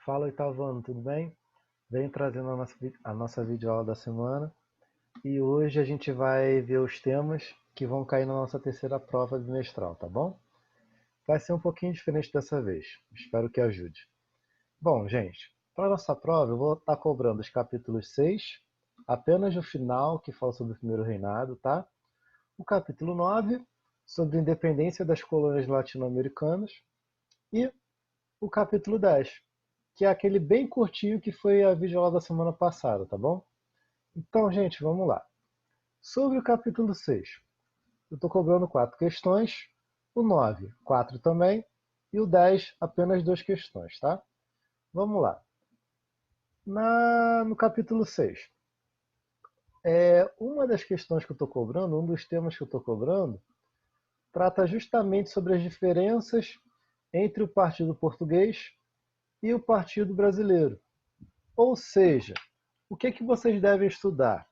Fala, oitavano, tudo bem? Venho trazendo a nossa videoaula da semana e hoje a gente vai ver os temas que vão cair na nossa terceira prova bimestral, tá bom? Vai ser um pouquinho diferente dessa vez, espero que ajude. Bom, gente, para a nossa prova eu vou estar cobrando os capítulos 6, apenas o final, que fala sobre o primeiro reinado, tá? O capítulo 9, sobre a independência das colônias latino-americanas, e o capítulo 10, que é aquele bem curtinho que foi a videoaula da semana passada, tá bom? Então, gente, vamos lá. Sobre o capítulo 6, eu estou cobrando 4 questões, o 9, 4 também, e o 10, apenas 2 questões, tá? Vamos lá. No capítulo 6, uma das questões que eu estou cobrando, um dos temas que eu estou cobrando, trata justamente sobre as diferenças entre o Partido Português e o Partido Brasileiro. Ou seja, o que, que vocês devem estudar?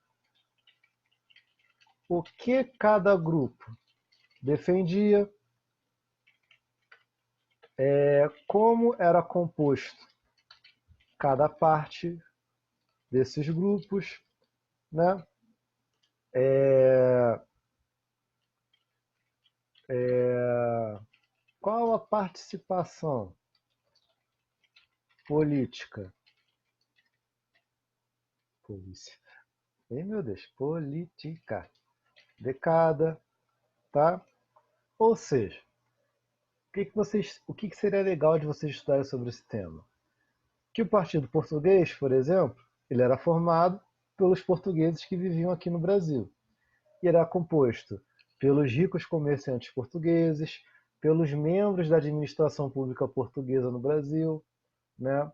O que cada grupo defendia, como era composto cada parte desses grupos, né? É, qual a participação política, polícia, meu Deus, política de cada, tá? Ou seja, o que seria legal de vocês estudarem sobre esse tema? Que o Partido Português, por exemplo, ele era formado pelos portugueses que viviam aqui no Brasil. E era composto pelos ricos comerciantes portugueses, pelos membros da administração pública portuguesa no Brasil, né?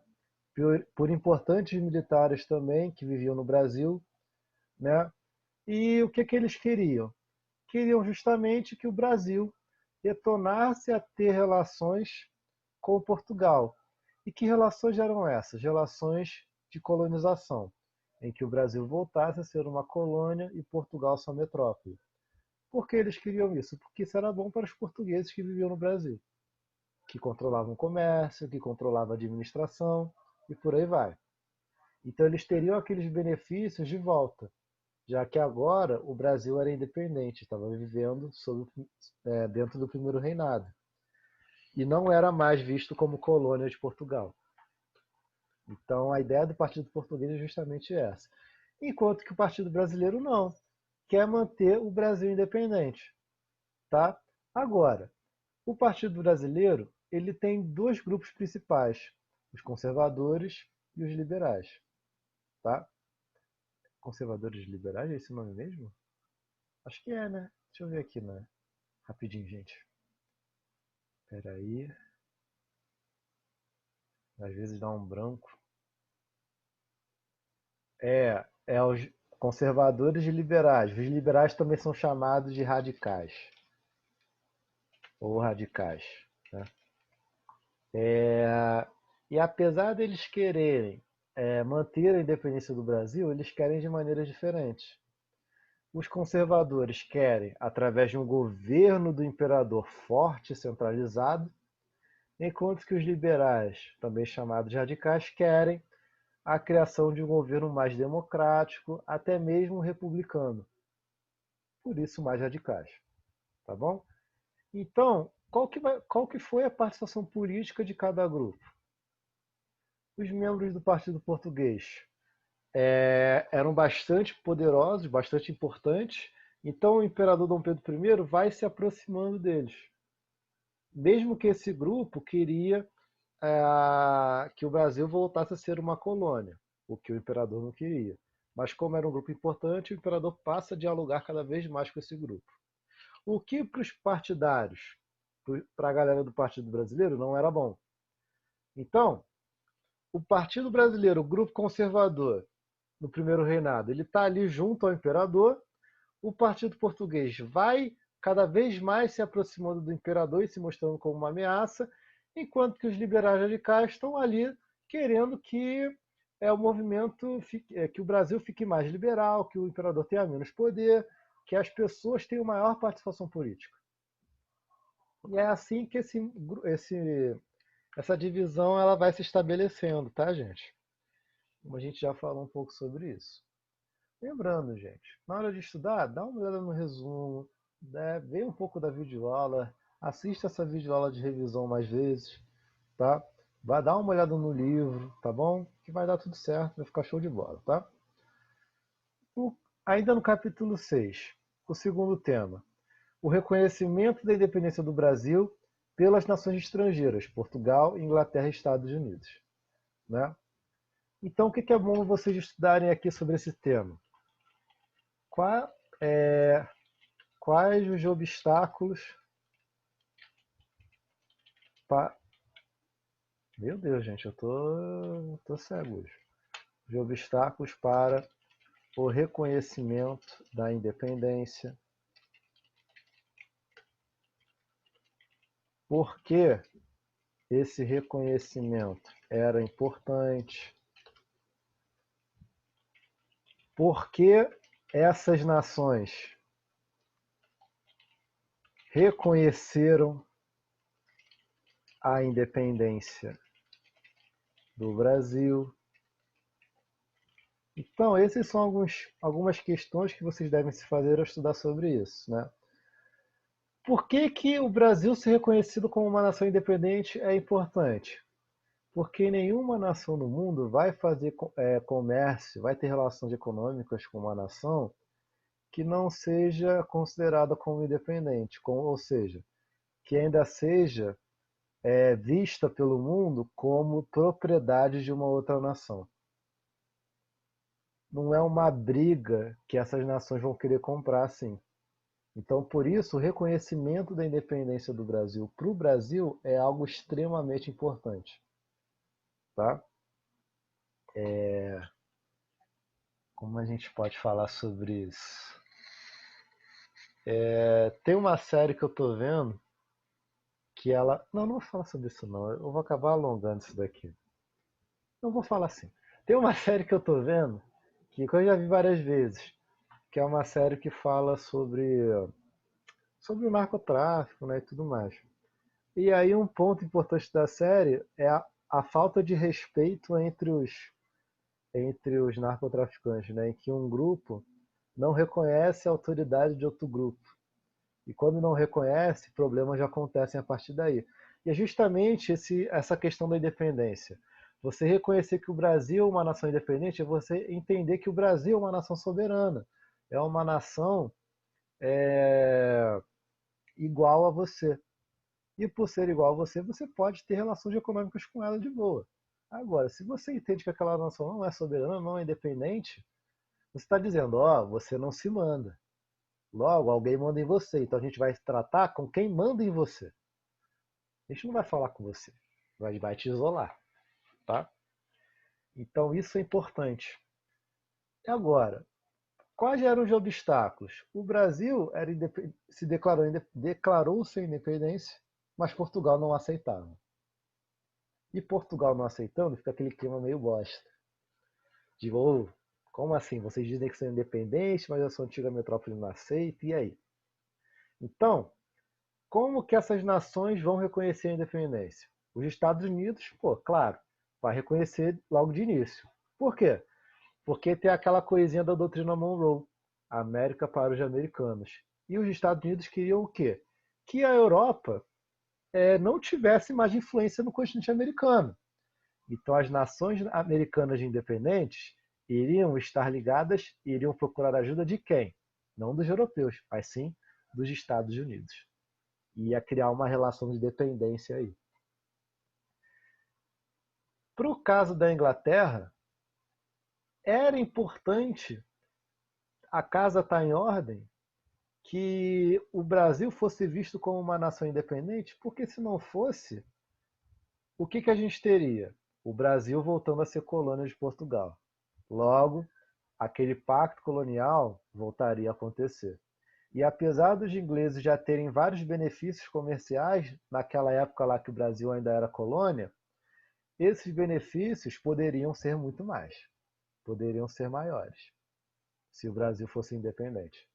por importantes militares também que viviam no Brasil, né? E o que, que eles queriam? Queriam justamente que o Brasil retornasse a ter relações com Portugal. E que relações eram essas? Relações de colonização, em que o Brasil voltasse a ser uma colônia e Portugal sua metrópole. Por que eles queriam isso? Porque isso era bom para os portugueses que viviam no Brasil, que controlavam o comércio, que controlavam a administração e por aí vai. Então eles teriam aqueles benefícios de volta, já que agora o Brasil era independente, estava vivendo dentro do primeiro reinado e não era mais visto como colônia de Portugal. Então a ideia do Partido Português é justamente essa. Enquanto que o Partido Brasileiro não, quer manter o Brasil independente, tá? Agora, o Partido Brasileiro ele tem dois grupos principais, os conservadores e os liberais, tá? Conservadores e liberais, é esse o nome mesmo? Acho que é, né? Deixa eu ver aqui, né? Rapidinho, gente. Espera aí. Às vezes dá um branco. É os conservadores e liberais. Os liberais também são chamados de radicais ou radicais, né? E apesar deles quererem manter a independência do Brasil, eles querem de maneiras diferentes. Os conservadores querem através de um governo do imperador forte e centralizado, enquanto que os liberais, também chamados de radicais, querem a criação de um governo mais democrático, até mesmo republicano. Por isso, mais radicais. Tá bom? Então, qual que foi a participação política de cada grupo? Os membros do Partido Português eram bastante poderosos, bastante importantes, então o imperador Dom Pedro I vai se aproximando deles. Mesmo que esse grupo queria que o Brasil voltasse a ser uma colônia, o que o imperador não queria. Mas como era um grupo importante, o imperador passa a dialogar cada vez mais com esse grupo. O que para os partidários, para a galera do Partido Brasileiro, não era bom. Então, o Partido Brasileiro, o grupo conservador, no primeiro reinado, ele está ali junto ao imperador. O Partido Português vai cada vez mais se aproximando do imperador e se mostrando como uma ameaça, enquanto que os liberais radicais estão ali querendo que o movimento que o Brasil fique mais liberal, que o imperador tenha menos poder, que as pessoas tenham maior participação política. E é assim que essa divisão ela vai se estabelecendo, tá, gente? Como a gente já falou um pouco sobre isso. Lembrando, gente, na hora de estudar, dá uma olhada no resumo, né? Vê um pouco da videoaula, assista essa videoaula de revisão mais vezes, tá? Vai dar uma olhada no livro, tá bom? Que vai dar tudo certo, vai ficar show de bola, tá? O- Ainda no capítulo 6, o segundo tema, o reconhecimento da independência do Brasil pelas nações estrangeiras, Portugal, Inglaterra e Estados Unidos, né? Então, o que é bom vocês estudarem aqui sobre esse tema? Qua- é, Quais os obstáculos para... Meu Deus, gente, eu tô cego hoje. Os obstáculos para o reconhecimento da independência. Por que esse reconhecimento era importante? Por que essas nações reconheceram a independência do Brasil? Então, esses são algumas questões que vocês devem se fazer ao estudar sobre isso, né? Por que que o Brasil ser reconhecido como uma nação independente é importante? Porque nenhuma nação no mundo vai fazer comércio, vai ter relações econômicas com uma nação que não seja considerada como independente, ou seja, que ainda seja vista pelo mundo como propriedade de uma outra nação. Não é uma briga que essas nações vão querer comprar assim. Então, por isso, o reconhecimento da independência do Brasil para o Brasil é algo extremamente importante. Tá? Como a gente pode falar sobre isso? Tem uma série que eu tô vendo que ela. Não, não vou falar sobre isso não. Eu vou acabar alongando isso daqui. Não vou falar assim. Tem uma série que eu tô vendo que eu já vi várias vezes, que é uma série que fala sobre o narcotráfico, né, e tudo mais. E aí um ponto importante da série é a falta de respeito entre os narcotraficantes, né, em que um grupo não reconhece a autoridade de outro grupo. E quando não reconhece, problemas já acontecem a partir daí. E é justamente essa questão da independência. Você reconhecer que o Brasil é uma nação independente é você entender que o Brasil é uma nação soberana. É uma nação igual a você. E por ser igual a você, você pode ter relações econômicas com ela de boa. Agora, se você entende que aquela nação não é soberana, não é independente, você está dizendo, ó, você não se manda. Logo, alguém manda em você. Então a gente vai tratar com quem manda em você. A gente não vai falar com você. Vai te isolar, tá? Então isso é importante. E agora, quais eram os obstáculos? O Brasil se declarou sem independência, mas Portugal não aceitava. E Portugal não aceitando, fica aquele clima meio bosta. De, oh, como assim? Vocês dizem que são independentes, mas a sua antiga metrópole não aceita, e aí? Então, como que essas nações vão reconhecer a independência? Os Estados Unidos, pô, claro, vai reconhecer logo de início. Por quê? Porque tem aquela coisinha da doutrina Monroe, América para os americanos. E os Estados Unidos queriam o quê? Que a Europa não tivesse mais influência no continente americano. Então as nações americanas independentes iriam estar ligadas, iriam procurar ajuda de quem? Não dos europeus, mas sim dos Estados Unidos. Ia criar uma relação de dependência aí. Para o caso da Inglaterra, era importante a casa estar em ordem, que o Brasil fosse visto como uma nação independente, porque se não fosse, o que a gente teria? O Brasil voltando a ser colônia de Portugal. Logo, aquele pacto colonial voltaria a acontecer. E apesar dos ingleses já terem vários benefícios comerciais naquela época lá que o Brasil ainda era colônia, esses benefícios poderiam ser muito mais, poderiam ser maiores, se o Brasil fosse independente.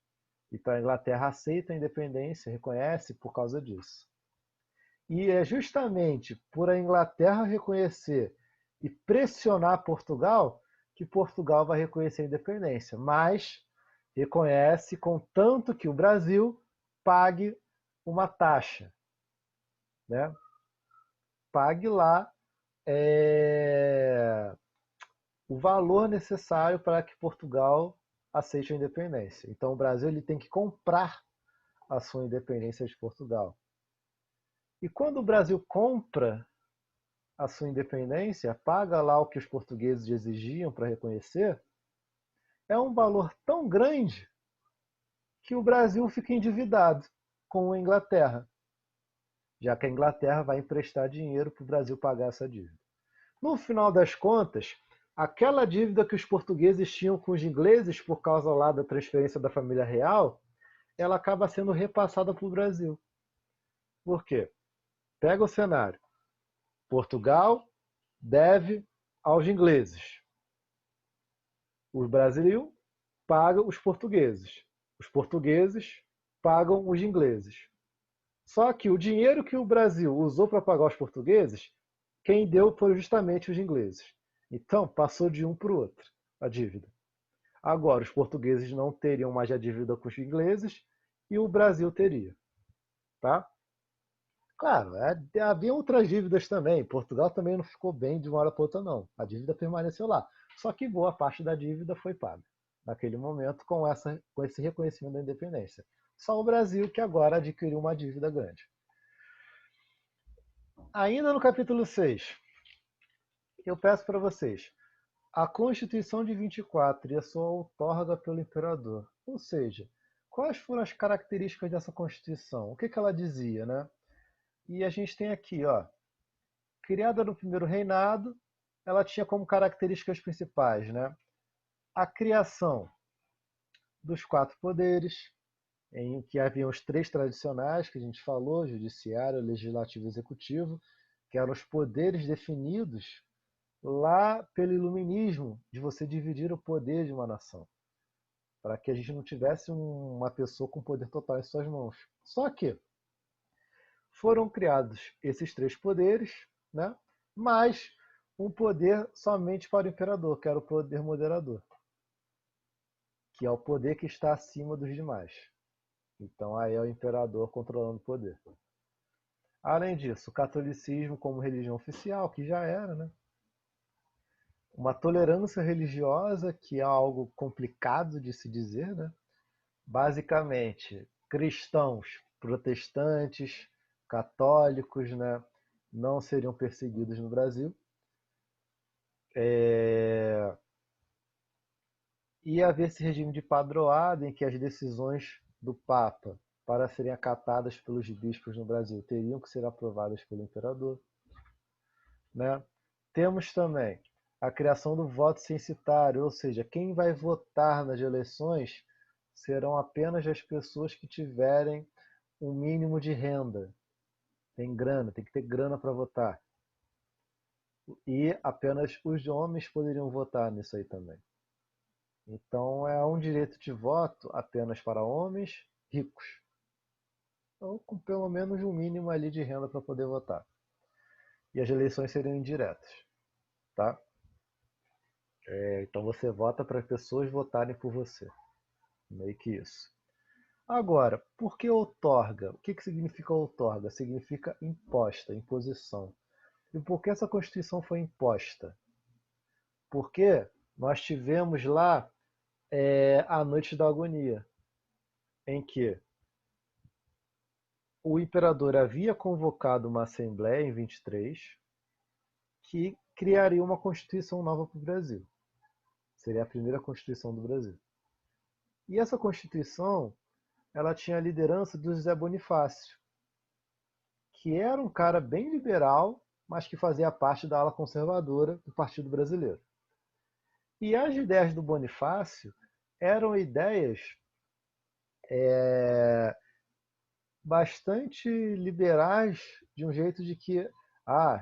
Então a Inglaterra aceita a independência, reconhece por causa disso. E é justamente por a Inglaterra reconhecer e pressionar Portugal que Portugal vai reconhecer a independência. Mas reconhece contanto que o Brasil pague uma taxa, né? Pague lá o valor necessário para que Portugal aceite a independência. Então o Brasil ele tem que comprar a sua independência de Portugal. E quando o Brasil compra a sua independência, paga lá o que os portugueses exigiam para reconhecer, é um valor tão grande que o Brasil fica endividado com a Inglaterra, já que a Inglaterra vai emprestar dinheiro para o Brasil pagar essa dívida. No final das contas, aquela dívida que os portugueses tinham com os ingleses por causa lá da transferência da família real, ela acaba sendo repassada para o Brasil. Por quê? Pega o cenário. Portugal deve aos ingleses. O Brasil paga os portugueses. Os portugueses pagam os ingleses. Só que o dinheiro que o Brasil usou para pagar os portugueses, quem deu foram justamente os ingleses. Então, passou de um para o outro a dívida. Agora, os portugueses não teriam mais a dívida com os ingleses e o Brasil teria. Tá? Claro, havia outras dívidas também. Portugal também não ficou bem de uma hora para outra, não. A dívida permaneceu lá. Só que boa parte da dívida foi paga naquele momento com esse reconhecimento da independência. Só o Brasil que agora adquiriu uma dívida grande. Ainda no capítulo 6, eu peço para vocês a Constituição de 24 e a sua outorga pelo imperador. Ou seja, quais foram as características dessa Constituição? O que ela dizia, né? E a gente tem aqui, ó, criada no primeiro reinado, ela tinha como características principais, né? A criação dos quatro poderes, em que haviam os três tradicionais que a gente falou, judiciário, legislativo e executivo, que eram os poderes definidos lá pelo iluminismo, de você dividir o poder de uma nação, para que a gente não tivesse uma pessoa com poder total em suas mãos. Só que foram criados esses três poderes, né? Mas um poder somente para o imperador, que era o poder moderador, que é o poder que está acima dos demais. Então aí é o imperador controlando o poder. Além disso, o catolicismo como religião oficial, que já era, né? Uma tolerância religiosa, que é algo complicado de se dizer, né? Basicamente, cristãos, protestantes, católicos, né? Não seriam perseguidos no Brasil. Ia haver esse regime de padroado em que as decisões do Papa, para serem acatadas pelos bispos no Brasil, teriam que ser aprovadas pelo imperador. Né? Temos também a criação do voto censitário, ou seja, quem vai votar nas eleições serão apenas as pessoas que tiverem um mínimo de renda. Tem grana, tem que ter grana para votar. E apenas os homens poderiam votar nisso aí também. Então é um direito de voto apenas para homens ricos, ou com pelo menos um mínimo ali de renda para poder votar. E as eleições seriam indiretas, tá? Então você vota para as pessoas votarem por você, meio que isso. Agora, por que outorga? O que significa outorga? Significa imposta, imposição. E por que essa Constituição foi imposta? Porque nós tivemos lá a Noite da Agonia, em que o imperador havia convocado uma assembleia em 23 que criaria uma Constituição nova para o Brasil. Seria a primeira Constituição do Brasil. E essa Constituição, ela tinha a liderança do José Bonifácio, que era um cara bem liberal, mas que fazia parte da ala conservadora do Partido Brasileiro. E as ideias do Bonifácio eram ideias bastante liberais, de um jeito de que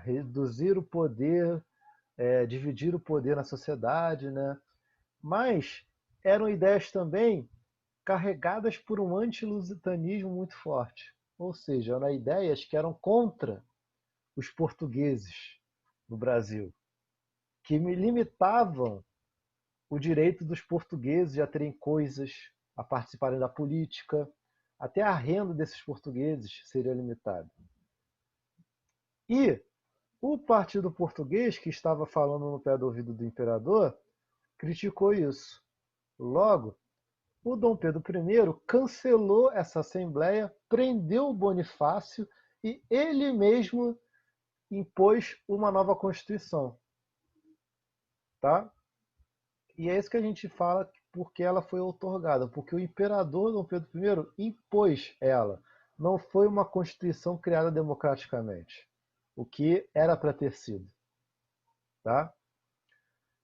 reduzir o poder, dividir o poder na sociedade, né? Mas eram ideias também carregadas por um antilusitanismo muito forte. ou seja, eram ideias que eram contra os portugueses no Brasil, que me limitavam o direito dos portugueses a terem coisas, a participarem da política, até a renda desses portugueses seria limitada. E o partido português, que estava falando no pé do ouvido do imperador, criticou isso. Logo, o Dom Pedro I cancelou essa assembleia, prendeu o Bonifácio e ele mesmo impôs uma nova Constituição. Tá? E é isso que a gente fala porque ela foi outorgada, porque o imperador Dom Pedro I impôs ela. Não foi uma Constituição criada democraticamente, o que era para ter sido. Tá?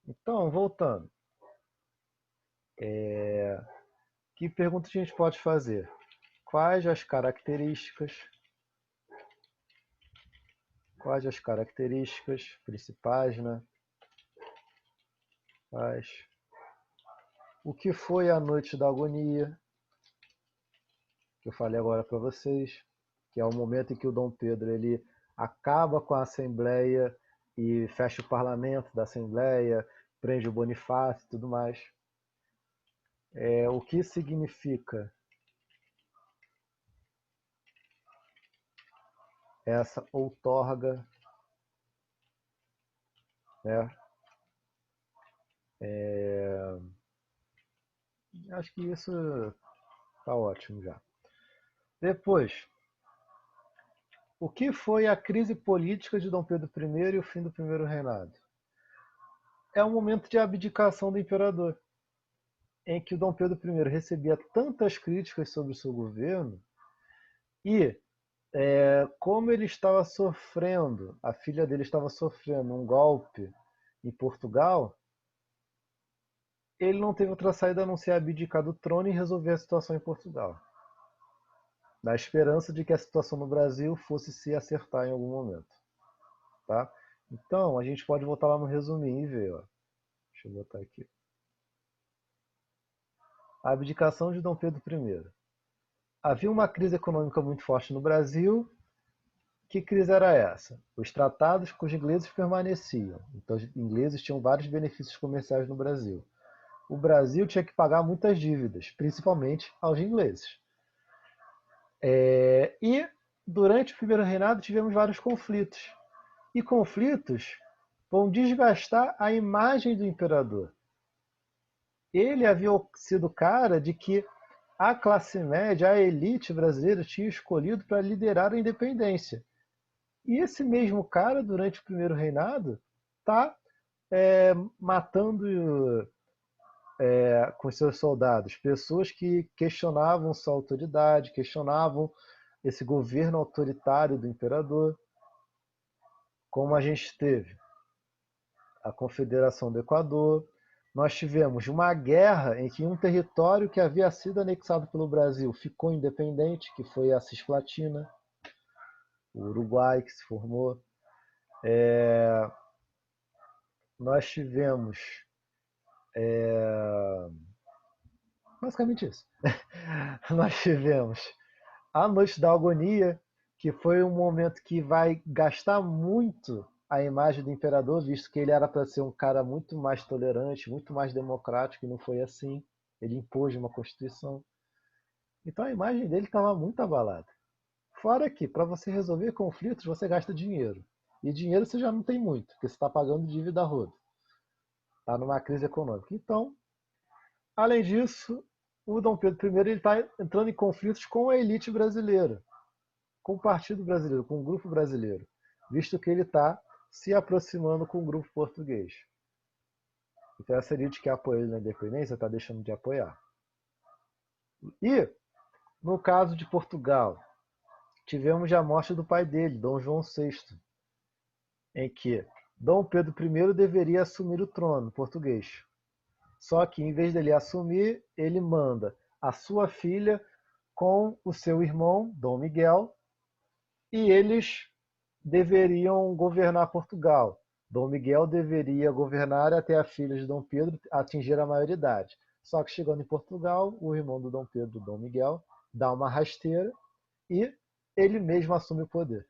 Então, voltando. Que pergunta a gente pode fazer? Quais as características principais, né? O que foi a Noite da Agonia, que eu falei agora para vocês, que é o momento em que o Dom Pedro ele acaba com a Assembleia e fecha o parlamento da Assembleia, prende o Bonifácio e tudo mais. O que significa essa outorga, né? Acho que isso tá ótimo já. Depois, o que foi a crise política de Dom Pedro I e o fim do primeiro reinado? É um momento de abdicação do imperador, em que o Dom Pedro I recebia tantas críticas sobre o seu governo e como ele estava sofrendo, a filha dele estava sofrendo um golpe em Portugal, ele não teve outra saída a não ser abdicar do trono e resolver a situação em Portugal, na esperança de que a situação no Brasil fosse se acertar em algum momento. Tá? Então, a gente pode voltar lá no resuminho e ver. Ó. Deixa eu botar aqui. A abdicação de Dom Pedro I. Havia uma crise econômica muito forte no Brasil. Que crise era essa? Os tratados com os ingleses permaneciam. Então, os ingleses tinham vários benefícios comerciais no Brasil. O Brasil tinha que pagar muitas dívidas, principalmente aos ingleses. E durante o primeiro reinado tivemos vários conflitos. E conflitos vão desgastar a imagem do imperador. Ele havia sido o cara de que a classe média, a elite brasileira tinha escolhido para liderar a independência. E esse mesmo cara, durante o primeiro reinado, está matando com seus soldados pessoas que questionavam sua autoridade, questionavam esse governo autoritário do imperador, como a gente teve a Confederação do Equador. Nós tivemos uma guerra em que um território que havia sido anexado pelo Brasil ficou independente, que foi a Cisplatina, o Uruguai que se formou. Nós tivemos basicamente isso. Nós tivemos a Noite da Agonia, que foi um momento que vai gastar muito a imagem do imperador, visto que ele era para ser um cara muito mais tolerante, muito mais democrático, e não foi assim. Ele impôs uma constituição. Então a imagem dele estava muito abalada. Fora que, para você resolver conflitos, você gasta dinheiro. E dinheiro você já não tem muito, porque você está pagando dívida a rodo. Está numa crise econômica. Então, além disso, o Dom Pedro I está entrando em conflitos com a elite brasileira, com o partido brasileiro, com o grupo brasileiro, visto que ele está se aproximando com o grupo português. Então essa elite que apoia ele na independência está deixando de apoiar. E, no caso de Portugal, tivemos a morte do pai dele, Dom João VI, em que Dom Pedro I deveria assumir o trono português. Só que, em vez dele assumir, ele manda a sua filha com o seu irmão, Dom Miguel, e eles deveriam governar Portugal. Dom Miguel deveria governar até a filha de Dom Pedro atingir a maioridade. Só que chegando em Portugal, o irmão do Dom Pedro, Dom Miguel, dá uma rasteira e ele mesmo assume o poder.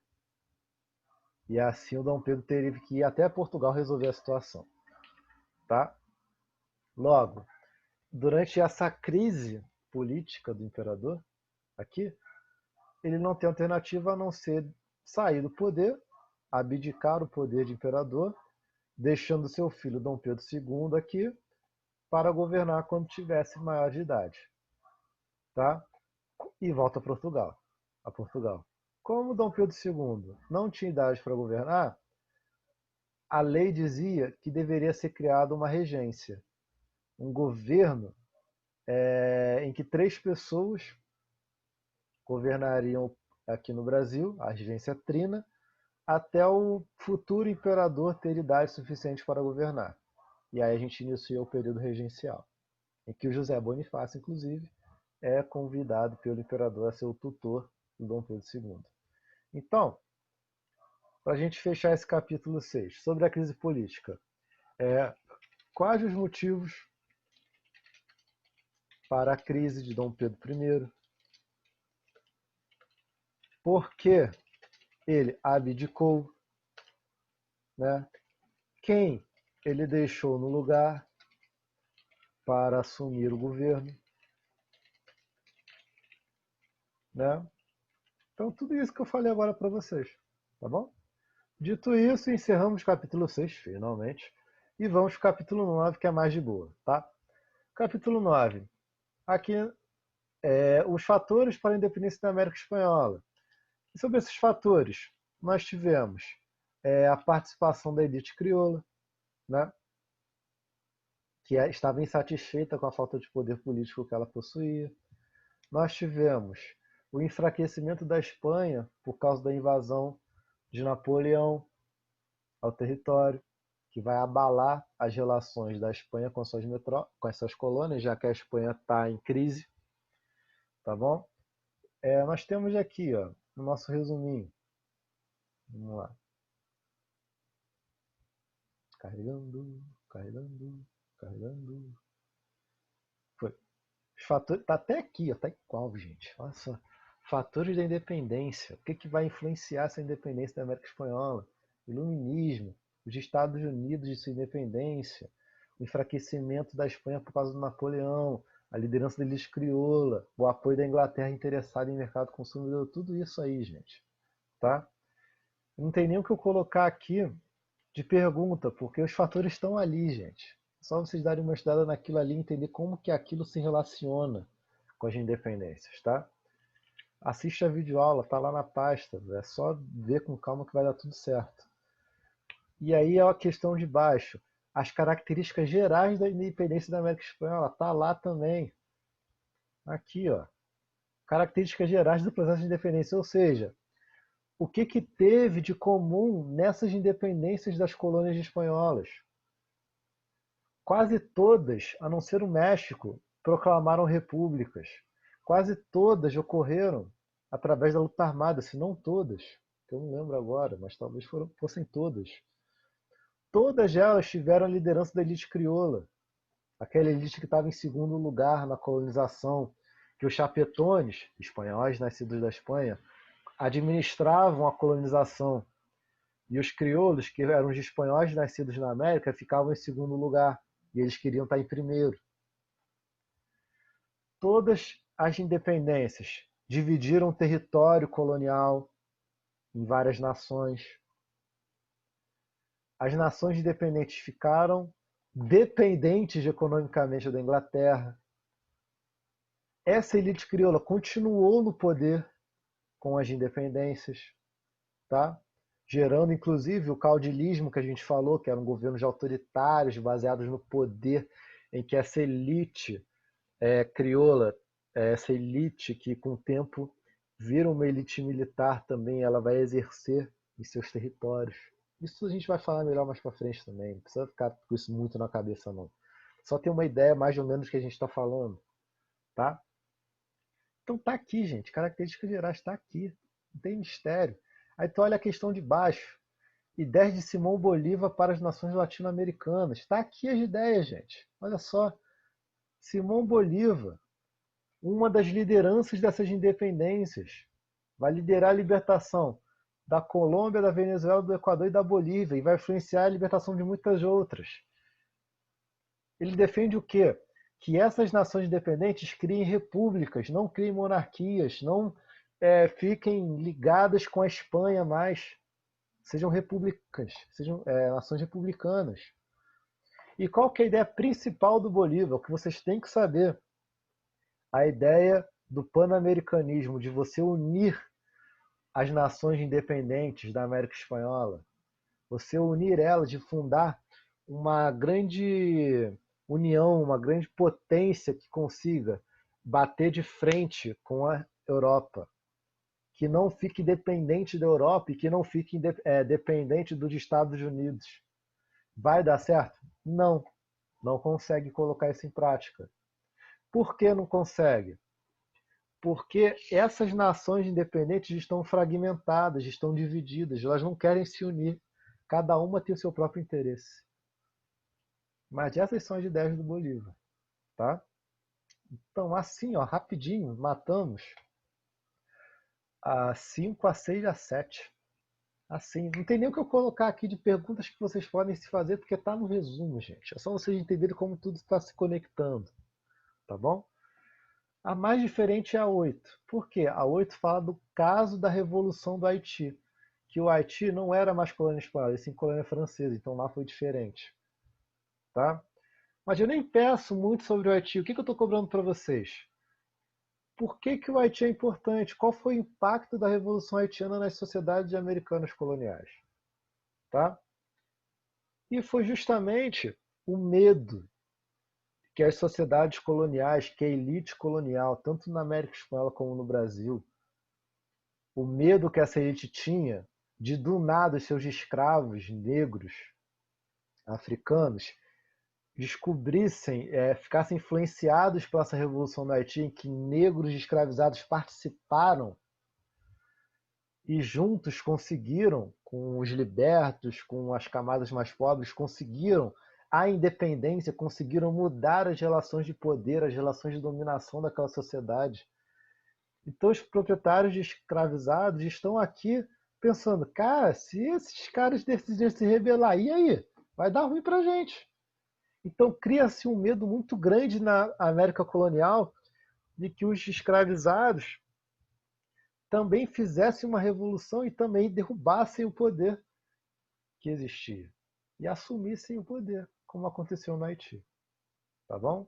E assim o Dom Pedro teve que ir até Portugal resolver a situação. Tá? Logo, durante essa crise política do imperador, aqui, ele não tem alternativa a não ser sair do poder, abdicar o poder de imperador, deixando seu filho Dom Pedro II aqui para governar quando tivesse maior de idade. Tá? E volta a Portugal. Como Dom Pedro II não tinha idade para governar, a lei dizia que deveria ser criada uma regência, um governo em que 3 pessoas governariam aqui no Brasil, a regência trina, até o futuro imperador ter idade suficiente para governar. E aí a gente iniciou o período regencial, em que o José Bonifácio, inclusive, é convidado pelo imperador a ser o tutor do Dom Pedro II. Então, para a gente fechar esse capítulo 6, sobre a crise política, quais os motivos para a crise de Dom Pedro I? Por que ele abdicou? Né? Quem ele deixou no lugar para assumir o governo? Né? Então, tudo isso que eu falei agora para vocês, tá bom? Dito isso, encerramos o capítulo 6, finalmente, e vamos para o capítulo 9, que é mais de boa, tá? Capítulo 9. Aqui, os fatores para a independência da América Espanhola. E sobre esses fatores, nós tivemos a participação da elite crioula, né? Que estava insatisfeita com a falta de poder político que ela possuía. Nós tivemos o enfraquecimento da Espanha por causa da invasão de Napoleão ao território, que vai abalar as relações da Espanha com as suas colônias, já que a Espanha está em crise. Tá bom? Nós temos aqui, ó, no nosso resuminho. Vamos lá. Carregando, carregando, carregando. Foi. Os fatores, tá até aqui, ó, tá igual, gente. Olha só. Fatores da independência. O que, que vai influenciar essa independência da América Espanhola? Iluminismo, os Estados Unidos de sua independência, o enfraquecimento da Espanha por causa do Napoleão, a liderança da elite crioula, o apoio da Inglaterra interessada em mercado consumidor, tudo isso aí, gente. Tá? Não tem nem o que eu colocar aqui de pergunta, porque os fatores estão ali, gente. É só vocês darem uma estudada naquilo ali e entender como que aquilo se relaciona com as independências, tá? Assiste a videoaula, tá lá na pasta. É só ver com calma que vai dar tudo certo. E aí é a questão de baixo. As características gerais da independência da América Espanhola, tá lá também. Aqui, ó. Características gerais do processo de independência, ou seja, o que, que teve de comum nessas independências das colônias espanholas? Quase todas, a não ser o México, proclamaram repúblicas. Quase todas ocorreram através da luta armada, se não todas, que eu não lembro agora, mas talvez fossem todas. Todas elas tiveram a liderança da elite crioula, aquela elite que estava em segundo lugar na colonização, que os chapetones, espanhóis nascidos da Espanha, administravam a colonização. E os crioulos, que eram os espanhóis nascidos na América, ficavam em segundo lugar. E eles queriam estar em primeiro. Todas as independências dividiram o território colonial em várias nações. As nações independentes ficaram dependentes economicamente da Inglaterra. Essa elite crioula continuou no poder com as independências, tá? Gerando inclusive o caudilismo que a gente falou, que eram governos autoritários baseados no poder, em que essa elite crioula, essa elite que com o tempo vira uma elite militar também, ela vai exercer em seus territórios. Isso a gente vai falar melhor mais para frente também, não precisa ficar com isso muito na cabeça não. Só ter uma ideia mais ou menos do que a gente está falando, tá? Então tá aqui, gente, características gerais está aqui, não tem mistério. Aí tu olha a questão de baixo, ideias de Simão Bolívar para as nações latino-americanas. Está aqui as ideias, gente. Olha só, Simão Bolívar, uma das lideranças dessas independências, vai liderar a libertação da Colômbia, da Venezuela, do Equador e da Bolívia, e vai influenciar a libertação de muitas outras. Ele defende o quê? Que essas nações independentes criem repúblicas, não criem monarquias, não fiquem ligadas com a Espanha mais. Sejam repúblicas, sejam nações republicanas. E qual que é a ideia principal do Bolívar? O que vocês têm que saber. A ideia do pan-americanismo, de você unir as nações independentes da América Espanhola, você unir elas, de fundar uma grande união, uma grande potência que consiga bater de frente com a Europa, que não fique dependente da Europa e que não fique dependente dos Estados Unidos. Vai dar certo? Não, não consegue colocar isso em prática. Por que não consegue? Porque essas nações independentes estão fragmentadas, estão divididas, elas não querem se unir. Cada uma tem o seu próprio interesse. Mas essas são as ideias do Bolívar, tá? Então, assim, ó, rapidinho, matamos a 5, a 6, a 7. Assim, não tem nem o que eu colocar aqui de perguntas que vocês podem se fazer, porque está no resumo, gente. É só vocês entenderem como tudo está se conectando, tá bom? A mais diferente é a 8. Por quê? A 8 fala do caso da Revolução do Haiti, que o Haiti não era mais colônia espanhola, e sim colônia francesa, então lá foi diferente, tá? Mas eu nem peço muito sobre o Haiti. O que eu estou cobrando para vocês? Por que, que o Haiti é importante? Qual foi o impacto da Revolução Haitiana nas sociedades americanas coloniais? Tá? E foi justamente o medo que as sociedades coloniais, que a elite colonial, tanto na América Espanhola como no Brasil, o medo que essa elite tinha de, do nada, os seus escravos negros, africanos, descobrissem, ficassem influenciados por essa revolução do Haiti, em que negros escravizados participaram e juntos conseguiram, com os libertos, com as camadas mais pobres, conseguiram a independência, conseguiram mudar as relações de poder, as relações de dominação daquela sociedade. Então os proprietários de escravizados estão aqui pensando, cara, se esses caras decidirem se rebelar, e aí? Vai dar ruim pra gente. Então cria-se um medo muito grande na América colonial de que os escravizados também fizessem uma revolução e também derrubassem o poder que existia e assumissem o poder, como aconteceu no Haiti. Tá bom?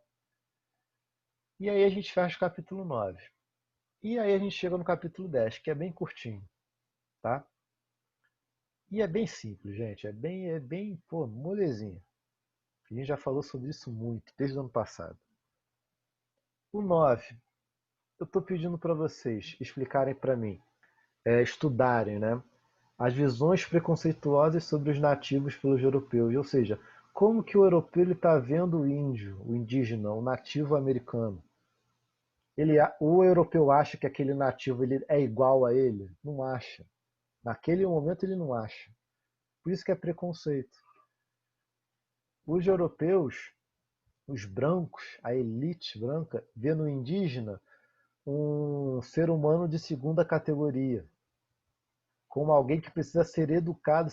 E aí a gente fecha o capítulo 9. E aí a gente chega no capítulo 10, que é bem curtinho, tá? E é bem simples, gente. É bem, pô, molezinha. A gente já falou sobre isso muito, desde o ano passado. O 9, eu estou pedindo para vocês explicarem para mim, estudarem, né? As visões preconceituosas sobre os nativos pelos europeus, ou seja, como que o europeu está vendo o índio, o indígena, o nativo americano. O europeu acha que aquele nativo ele é igual a ele? Não acha. Naquele momento ele não acha. Por isso que é preconceito. Os europeus, os brancos, a elite branca, vê no indígena um ser humano de segunda categoria, como alguém que precisa ser educado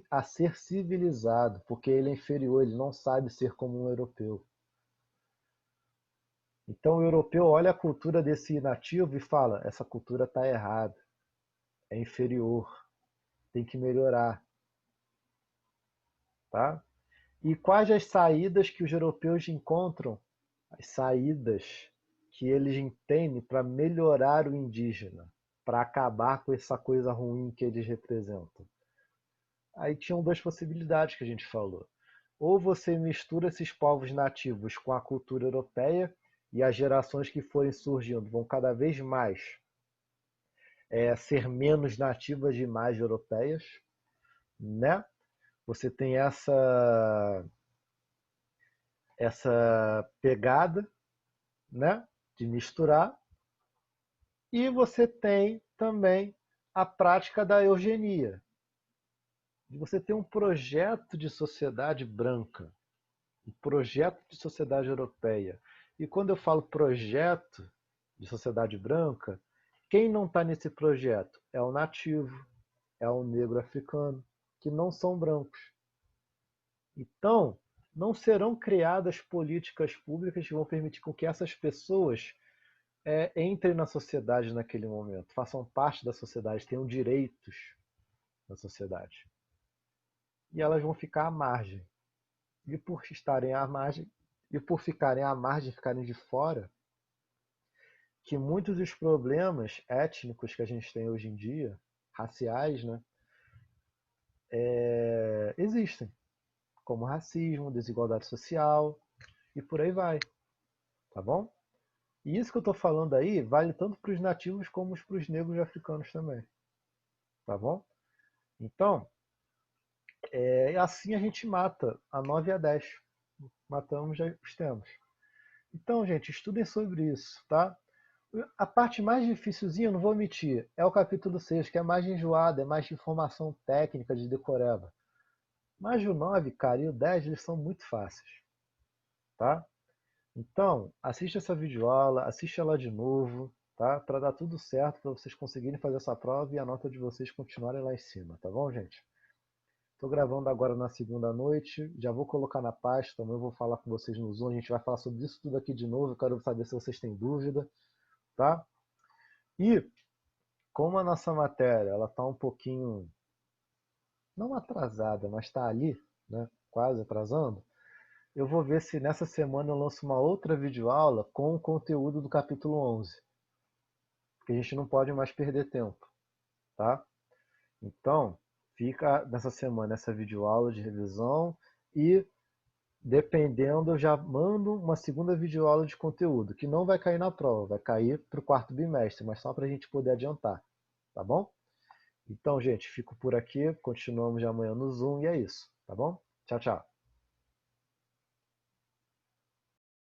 a ser civilizado, porque ele é inferior, ele não sabe ser como um europeu. Então o europeu olha a cultura desse nativo e fala: essa cultura está errada, é inferior, tem que melhorar. Tá? E quais as saídas que os europeus encontram? As saídas que eles entendem para melhorar o indígena, para acabar com essa coisa ruim que eles representam. Aí tinham duas possibilidades que a gente falou. Ou você mistura esses povos nativos com a cultura europeia e as gerações que forem surgindo vão cada vez mais ser menos nativas e mais europeias, né? Você tem essa pegada, né, de misturar, e você tem também a prática da eugenia, de você ter um projeto de sociedade branca, um projeto de sociedade europeia. E quando eu falo projeto de sociedade branca, Quem não está nesse projeto é o nativo, é o negro africano, que não são brancos. Então, não serão criadas políticas públicas que vão permitir com que essas pessoas entrem na sociedade naquele momento, façam parte da sociedade, tenham direitos na sociedade. E elas vão ficar à margem. E por estarem à margem, e por ficarem à margem, ficarem de fora, que muitos dos problemas étnicos que a gente tem hoje em dia, raciais, né, existem, como racismo, desigualdade social e por aí vai, tá bom? E isso que eu estou falando aí vale tanto para os nativos como para os negros e africanos também, tá bom? Então, assim a gente mata a 9 e a 10. Matamos já os temas. Então, gente, estudem sobre isso, tá? A parte mais dificilzinha, eu não vou omitir, é o capítulo 6, que é mais enjoado, é mais de informação técnica, de decoreba. Mas o 9, cara, e o 10, eles são muito fáceis, tá? Então, assiste essa videoaula, assiste ela de novo, tá? Para dar tudo certo, para vocês conseguirem fazer essa prova e a nota de vocês continuarem lá em cima, tá bom, gente? Estou gravando agora na segunda noite, já vou colocar na pasta, também vou falar com vocês no Zoom, a gente vai falar sobre isso tudo aqui de novo, eu quero saber se vocês têm dúvida, tá? E como a nossa matéria ela está um pouquinho, não atrasada, mas está ali, né, quase atrasando, eu vou ver se nessa semana eu lanço uma outra videoaula com o conteúdo do capítulo 11, porque a gente não pode mais perder tempo, tá? Então, fica nessa semana essa videoaula de revisão e, dependendo, eu já mando uma segunda videoaula de conteúdo, que não vai cair na prova, vai cair para o quarto bimestre, mas só para a gente poder adiantar, tá bom? Então, gente, fico por aqui. Continuamos de amanhã no Zoom e é isso, tá bom? Tchau, tchau.